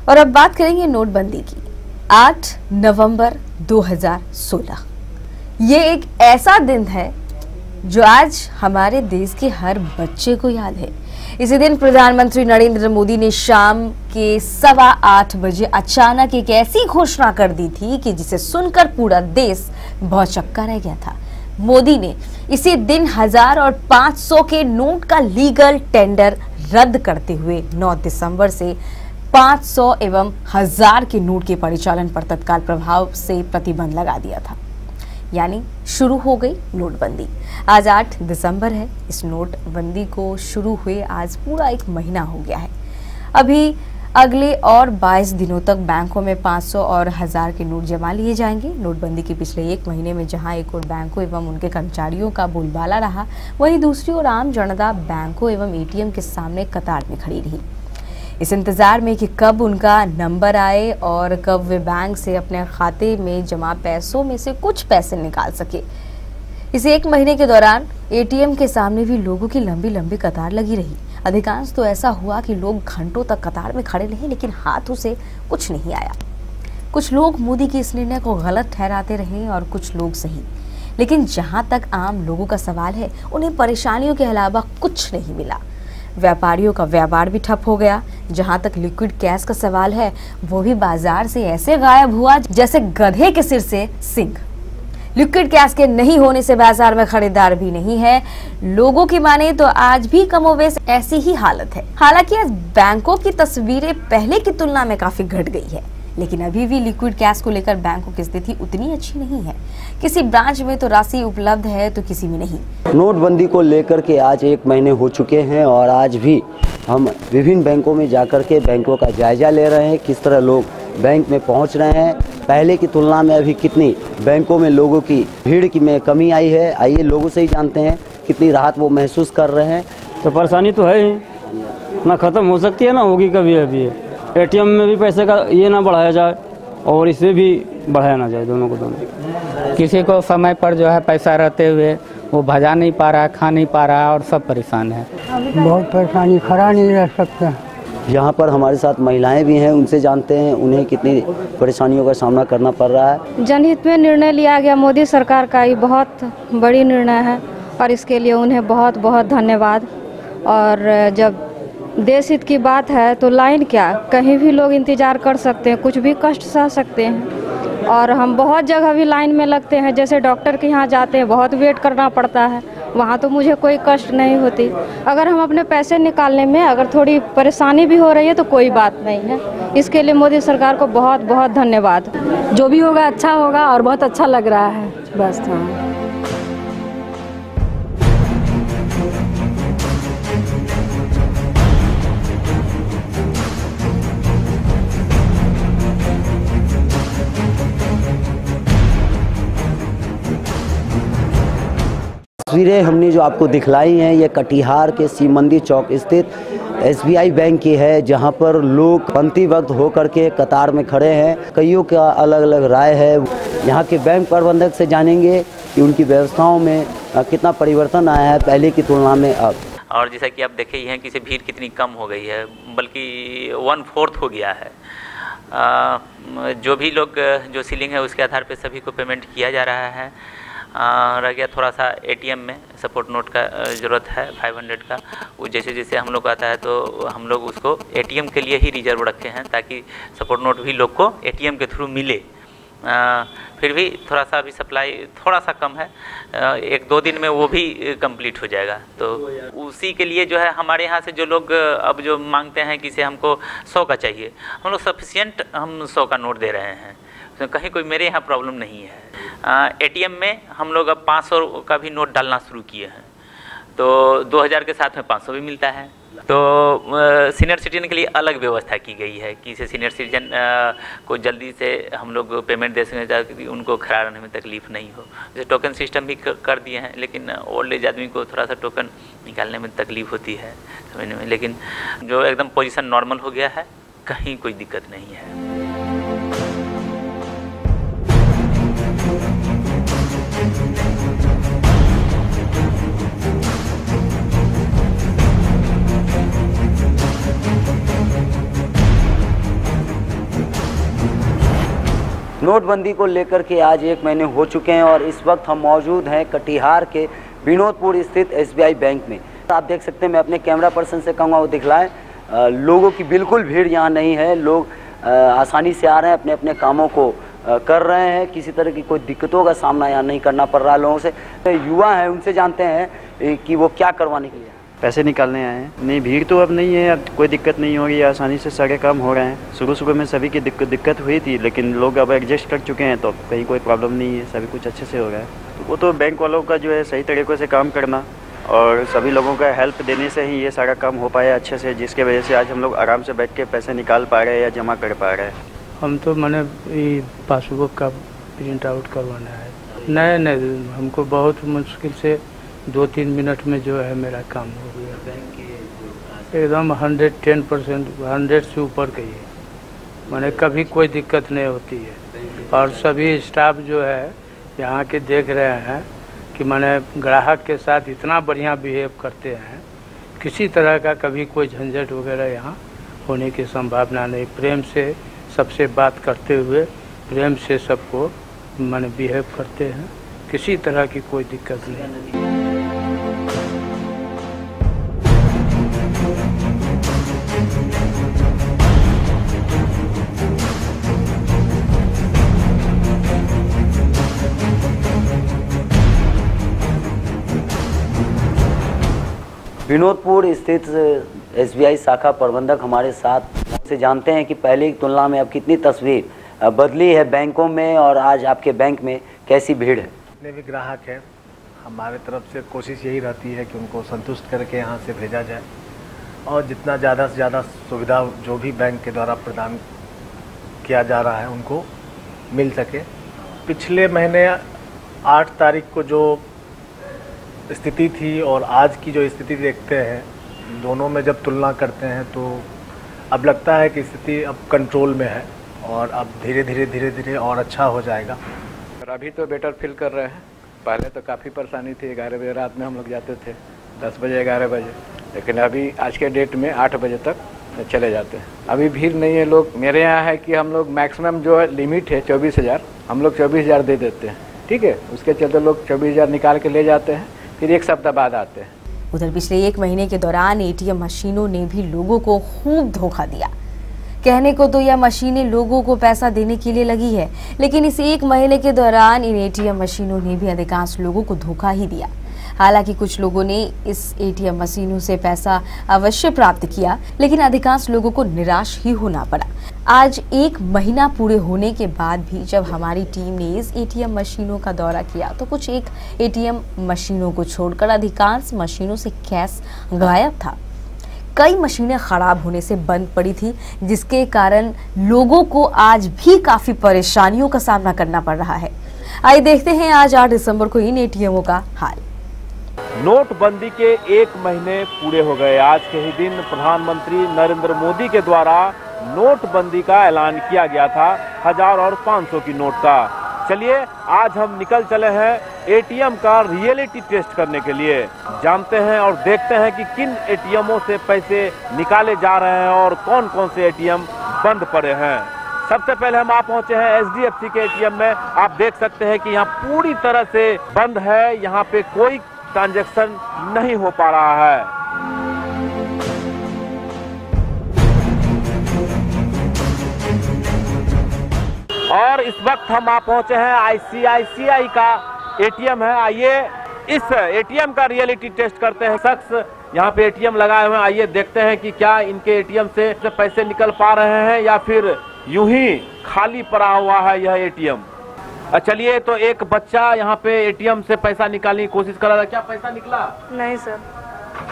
और अब बात करेंगे नोटबंदी की। 8 नवंबर 2016 ये एक ऐसा दिन है जो आज हमारे देश के हर बच्चे को याद है। इसी दिन प्रधानमंत्री नरेंद्र मोदी ने शाम के 8:15 बजे अचानक एक ऐसी घोषणा कर दी थी कि जिसे सुनकर पूरा देश भौचक्का रह गया था। मोदी ने इसी दिन 1000 और 500 के नोट का लीगल टेंडर रद्द करते हुए 9 दिसंबर से 500 एवं 1000 के नोट के परिचालन पर तत्काल प्रभाव से प्रतिबंध लगा दिया था। यानी शुरू हो गई नोटबंदी। आज 8 दिसंबर है। इस नोटबंदी को शुरू हुए आज पूरा 1 महीना हो गया है। अभी अगले और 22 दिनों तक बैंकों में 500 और 1000 के नोट जमा लिए जाएंगे। नोटबंदी के पिछले 1 महीने में जहां एक ओर बैंकों एवं उनके कर्मचारियों का बोलबाला रहा, वहीं दूसरी ओर आम जनता बैंकों एवं एटीएम के सामने कतार में खड़ी रही, इस इंतजार में कि कब उनका नंबर आए और कब वे बैंक से अपने खाते में जमा पैसों में से कुछ पैसे निकाल सके। इस 1 महीने के दौरान एटीएम के सामने भी लोगों की लंबी लंबी कतार लगी रही। अधिकांश तो ऐसा हुआ कि लोग घंटों तक कतार में खड़े रहे, लेकिन हाथों से कुछ नहीं आया। कुछ लोग मोदी के इस निर्णय को गलत ठहराते रहे और कुछ लोग सही, लेकिन जहां तक आम लोगों का सवाल है, उन्हें परेशानियों के अलावा कुछ नहीं मिला। व्यापारियों का व्यापार भी ठप हो गया। जहां तक लिक्विड कैश का सवाल है, वो भी बाजार से ऐसे गायब हुआ जैसे गधे के सिर से सिंह। लिक्विड कैश के नहीं होने से बाजार में खरीदार भी नहीं है। लोगों की माने तो आज भी कमोबेश ऐसी ही हालत है। हालांकि आज बैंकों की तस्वीरें पहले की तुलना में काफी घट गई है, लेकिन अभी भी लिक्विड कैश को लेकर बैंकों की स्थिति उतनी अच्छी नहीं है। किसी ब्रांच में तो राशि उपलब्ध है तो किसी में नहीं। नोटबंदी को लेकर के आज 1 महीने हो चुके हैं और आज भी हम विभिन्न बैंकों में जाकर के बैंकों का जायजा ले रहे हैं, किस तरह लोग बैंक में पहुंच रहे हैं। पहले की तुलना में अभी कितनी बैंकों में लोगों की भीड़ की में कमी आई है, आइए लोगों से ही जानते हैं कितनी राहत वो महसूस कर रहे हैं। तो परेशानी तो है ही, ना ख़त्म हो सकती है ना होगी कभी। अभी एटीएम में भी पैसे का ये ना बढ़ाया जाए और इसे भी बढ़ाया ना जाए, दोनों को दोनों। किसी को समय पर जो है पैसा रहते हुए वो भजा नहीं पा रहा है, खा नहीं पा रहा है और सब परेशान है। बहुत परेशानी, खड़ा नहीं रह सकता। यहाँ पर हमारे साथ महिलाएं भी हैं, उनसे जानते हैं उन्हें कितनी परेशानियों का सामना करना पड़ रहा है। जनहित में निर्णय लिया गया मोदी सरकार का, ये बहुत बड़ी निर्णय है और इसके लिए उन्हें बहुत बहुत धन्यवाद। और जब देश हित की बात है तो लाइन क्या, कहीं भी लोग इंतज़ार कर सकते हैं, कुछ भी कष्ट सह सकते हैं। और हम बहुत जगह भी लाइन में लगते हैं, जैसे डॉक्टर के यहाँ जाते हैं बहुत वेट करना पड़ता है, वहाँ तो मुझे कोई कष्ट नहीं होती। अगर हम अपने पैसे निकालने में अगर थोड़ी परेशानी भी हो रही है तो कोई बात नहीं है। इसके लिए मोदी सरकार को बहुत बहुत धन्यवाद। जो भी होगा अच्छा होगा और बहुत अच्छा लग रहा है बस। हाँ, तस्वीरें हमने जो आपको दिखलाई हैं ये कटिहार के शिव मंदिर चौक स्थित एसबीआई बैंक की है, जहां पर लोग पंक्ति वक्त होकर के कतार में खड़े हैं। कईयों का अलग अलग राय है। यहां के बैंक प्रबंधक से जानेंगे कि उनकी व्यवस्थाओं में कितना परिवर्तन आया है पहले की तुलना में अब। और जैसा कि आप देखे ही हैं कि भीड़ कितनी कम हो गई है, बल्कि 1/4 हो गया है। जो भी लोग जो सीलिंग है उसके आधार पर सभी को पेमेंट किया जा रहा है। रह गया थोड़ा सा एटीएम में सपोर्ट नोट का ज़रूरत है 500 का। वो जैसे जैसे हम लोग आता है तो हम लोग उसको एटीएम के लिए ही रिजर्व रखे हैं, ताकि सपोर्ट नोट भी लोग को एटीएम के थ्रू मिले। फिर भी थोड़ा सा अभी सप्लाई थोड़ा सा कम है, 1-2 दिन में वो भी कंप्लीट हो जाएगा। तो उसी के लिए जो है हमारे यहाँ से जो लोग अब जो मांगते हैं कि से हमको 100 का चाहिए, हम लोग सफिशिएंट हम 100 का नोट दे रहे हैं। तो कहीं कोई मेरे यहाँ प्रॉब्लम नहीं है। एटीएम में हम लोग अब 500 का भी नोट डालना शुरू किए हैं, तो 2000 के साथ में 500 भी मिलता है। तो सीनियर सिटीजन के लिए अलग व्यवस्था की गई है कि इसे सीनियर सिटीजन को जल्दी से हम लोग पेमेंट दे सकें ताकि उनको खड़ा रहने में तकलीफ़ नहीं हो। जैसे टोकन सिस्टम भी कर दिए हैं, लेकिन ओल्ड एज आदमी को थोड़ा सा टोकन निकालने में तकलीफ़ होती है समझने में। लेकिन जो एकदम पोजीशन नॉर्मल हो गया है, कहीं कोई दिक्कत नहीं है। नोटबंदी को लेकर के आज 1 महीने हो चुके हैं और इस वक्त हम मौजूद हैं कटिहार के विनोदपुर स्थित SBI बैंक में। आप देख सकते हैं, मैं अपने कैमरा पर्सन से कहूँगा वो दिखलाएं, लोगों की बिल्कुल भीड़ यहाँ नहीं है। लोग आसानी से आ रहे हैं, अपने अपने कामों को कर रहे हैं, किसी तरह की कोई दिक्कतों का सामना यहाँ नहीं करना पड़ रहा है लोगों से। तो युवा हैं, उनसे जानते हैं कि वो क्या करवाने के लिए पैसे निकालने आए हैं। नहीं, भीड़ तो अब नहीं है, अब कोई दिक्कत नहीं होगी, आसानी से सारे काम हो रहे हैं। शुरू में सभी की दिक्कत हुई थी, लेकिन लोग अब एडजस्ट कर चुके हैं, तो कहीं कोई प्रॉब्लम नहीं है, सभी कुछ अच्छे से हो रहा है। तो वो तो बैंक वालों का जो है सही तरीके से काम करना और सभी लोगों का हेल्प देने से ही ये सारा काम हो पाया अच्छे से, जिसके वजह से आज हम लोग आराम से बैठ के पैसे निकाल पा रहे हैं या जमा कर पा रहे हैं। हम तो मैंने पासबुक का प्रिंट आउट करवाना है। नहीं, हमको बहुत मुश्किल से 2-3 मिनट में जो है मेरा काम हो गया। एकदम 110%, 100 से ऊपर का ही है। मैंने कभी कोई दिक्कत नहीं होती है और सभी स्टाफ जो है यहाँ के देख रहे हैं कि मैंने ग्राहक के साथ इतना बढ़िया बिहेव करते हैं, किसी तरह का कभी कोई झंझट वगैरह यहाँ होने की संभावना नहीं। प्रेम से सबसे बात करते हुए प्रेम से सबको मैंने बिहेव करते हैं, किसी तरह की कोई दिक्कत नहीं। विनोदपुर स्थित SBI शाखा प्रबंधक हमारे साथ से जानते हैं कि पहले की तुलना में अब कितनी तस्वीर बदली है बैंकों में और आज आपके बैंक में कैसी भीड़ है। जितने भी ग्राहक हैं, हमारे तरफ से कोशिश यही रहती है कि उनको संतुष्ट करके यहाँ से भेजा जाए और जितना ज़्यादा से ज़्यादा सुविधा जो भी बैंक के द्वारा प्रदान किया जा रहा है उनको मिल सके। पिछले महीने 8 तारीख को जो स्थिति थी और आज की जो स्थिति देखते हैं, दोनों में जब तुलना करते हैं तो अब लगता है कि स्थिति अब कंट्रोल में है और अब धीरे धीरे और अच्छा हो जाएगा। अभी तो बेटर फील कर रहे हैं। पहले तो काफ़ी परेशानी थी, 11 बजे रात में हम लोग जाते थे, 10 बजे 11 बजे, लेकिन अभी आज के डेट में 8 बजे तक चले जाते हैं। अभी भीड़ नहीं है। लोग मेरे यहाँ है कि हम लोग मैक्सिमम जो है लिमिट है 24,000, हम लोग 24,000 दे देते हैं, ठीक है। उसके चलते लोग 24,000 निकाल के ले जाते हैं, फिर 1 सप्ताह बाद आते हैं। उधर पिछले 1 महीने के दौरान ATM मशीनों ने भी लोगों को खूब धोखा दिया। कहने को तो यह मशीनें लोगों को पैसा देने के लिए लगी है, लेकिन इस 1 महीने के दौरान इन ATM मशीनों ने भी अधिकांश लोगों को धोखा ही दिया। हालांकि कुछ लोगों ने इस ATM मशीनों से पैसा अवश्य प्राप्त किया, लेकिन अधिकांश लोगों को निराश ही होना पड़ा। आज 1 महीना पूरे होने के बाद भी जब हमारी टीम ने इस ATM मशीनों का दौरा किया तो कुछ एक ATM मशीनों को छोड़कर अधिकांश मशीनों से कैश गायब था। कई मशीनें खराब होने से बंद पड़ी थी, जिसके कारण लोगों को आज भी काफी परेशानियों का सामना करना पड़ रहा है। आइए देखते हैं आज 8 दिसंबर को इन ATMों का हाल। नोटबंदी के 1 महीने पूरे हो गए। आज के ही दिन प्रधानमंत्री नरेंद्र मोदी के द्वारा नोटबंदी का ऐलान किया गया था, 1000 और 500 की नोट का। चलिए आज हम निकल चले हैं ATM का रियलिटी टेस्ट करने के लिए। जानते हैं और देखते हैं कि किन ATMों से पैसे निकाले जा रहे हैं और कौन कौन से ATM बंद पड़े हैं। सबसे पहले हम आप पहुंचे हैं HDFC के ATM में। आप देख सकते हैं कि यहाँ पूरी तरह से बंद है, यहाँ पे कोई ट्रांजैक्शन नहीं हो पा रहा है। और इस वक्त हम आप पहुंचे हैं ICICI का ATM है। आइए इस ATM का रियलिटी टेस्ट करते हैं। शख्स यहाँ पे ATM लगाए हुए हैं, आइए देखते हैं कि क्या इनके ATM से पैसे निकल पा रहे हैं या फिर यूं ही खाली पड़ा हुआ है यह ATM। चलिए, तो एक बच्चा यहाँ पे ATM से पैसा निकालने की कोशिश कर रहा था, क्या पैसा निकला? नहीं सर।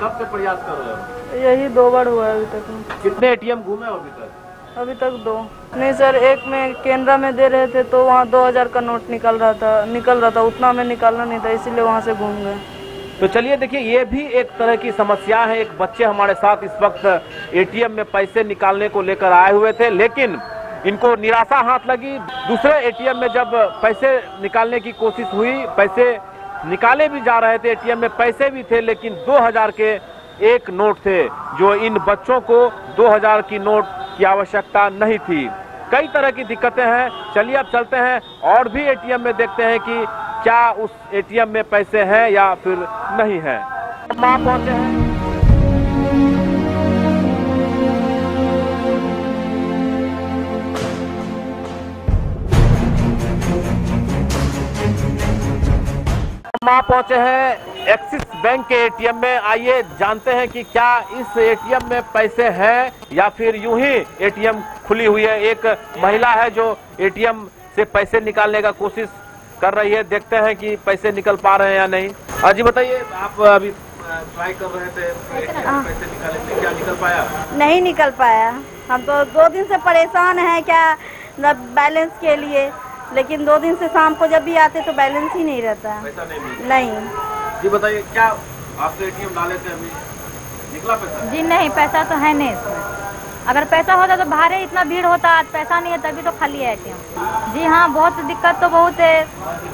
कब से प्रयास कर रहे हो? यही 2 बार हुआ है अभी तक। कितने ATM घूमे हो अभी तक? अभी तक 2। नहीं सर, एक में केनरा में दे रहे थे तो वहाँ 2000 का नोट निकल रहा था, उतना में निकालना नहीं था, इसीलिए वहाँ से घूम गए। तो चलिए देखिए, ये भी एक तरह की समस्या है। एक बच्चे हमारे साथ इस वक्त ATM में पैसे निकालने को लेकर आए हुए थे, लेकिन इनको निराशा हाथ लगी। दूसरे ATM में जब पैसे निकालने की कोशिश हुई, पैसे निकाले भी जा रहे थे, ATM में पैसे भी थे, लेकिन 2000 के एक नोट थे, जो इन बच्चों को 2000 की नोट की आवश्यकता नहीं थी। कई तरह की दिक्कतें हैं। चलिए अब चलते हैं और भी एटीएम में, देखते हैं कि क्या उस एटीएम में पैसे हैं या फिर नहीं हैं। वहाँ पहुंचे हैं। वहाँ पहुंचे हैं एक्सिस बैंक के एटीएम में। आइए जानते हैं कि क्या इस एटीएम में पैसे हैं या फिर यूं ही एटीएम खुली हुई है। एक महिला है जो एटीएम से पैसे निकालने का कोशिश कर रही है, देखते हैं कि पैसे निकल पा रहे हैं या नहीं। जी बताइए, आप अभी ट्राई कर रहे थे एटीएम में पैसे निकालने में, क्या निकल पाया? नहीं निकल पाया। हम तो 2 दिन से परेशान हैं क्या बैलेंस के लिए, लेकिन 2 दिन से शाम को जब भी आते तो बैलेंस ही नहीं रहता। पैसा नहीं। जी बताइए, क्या आप तो एटीएम डाले थे, अभी निकला पैसा? जी नहीं, पैसा तो है नहीं इसमें। अगर पैसा होता तो बाहर इतना भीड़ होता, आज पैसा नहीं है तभी तो खाली है एटीएम। जी हाँ, बहुत दिक्कत तो बहुत है।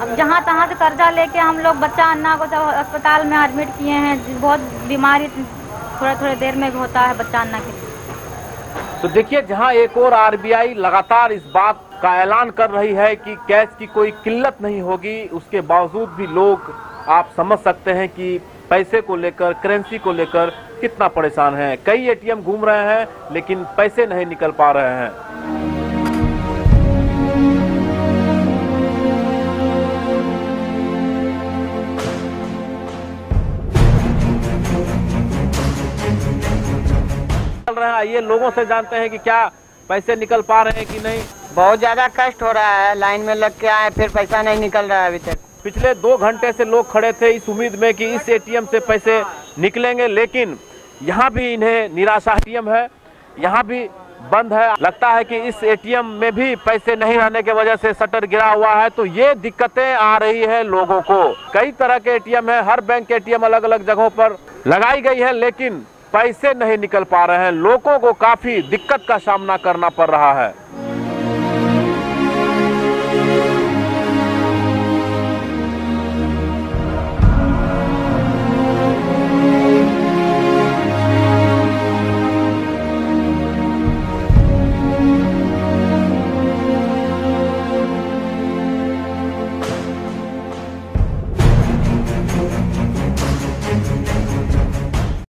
अब जहाँ तहाँ से कर्जा लेके हम लोग बच्चा अन्ना को सब अस्पताल में एडमिट किए हैं। बहुत बीमारी थोड़े देर में होता है बच्चा अन्ना के लिए। तो देखिए, जहां एक और आरबीआई लगातार इस बात का ऐलान कर रही है कि कैश की कोई किल्लत नहीं होगी, उसके बावजूद भी लोग, आप समझ सकते हैं कि पैसे को लेकर, करेंसी को लेकर कितना परेशान है। कई एटीएम घूम रहे हैं लेकिन पैसे नहीं निकल पा रहे हैं। चल रहे हैं, आइए लोगों से जानते हैं कि क्या पैसे निकल पा रहे हैं कि नहीं। बहुत ज्यादा कष्ट हो रहा है, लाइन में लग के आए फिर पैसा नहीं निकल रहा है अभी तक। पिछले 2 घंटे से लोग खड़े थे इस उम्मीद में कि इस एटीएम से पैसे निकलेंगे, लेकिन यहाँ भी इन्हें निराशा। एटीएम है यहाँ भी बंद है। लगता है कि इस एटीएम में भी पैसे नहीं रहने की वजह से शटर गिरा हुआ है, तो ये दिक्कतें आ रही है लोगों को। कई तरह के एटीएम है, हर बैंक के एटीएम अलग अलग जगहों पर लगाई गई है, लेकिन पैसे नहीं निकल पा रहे हैं। लोगों को काफी दिक्कत का सामना करना पड़ रहा है।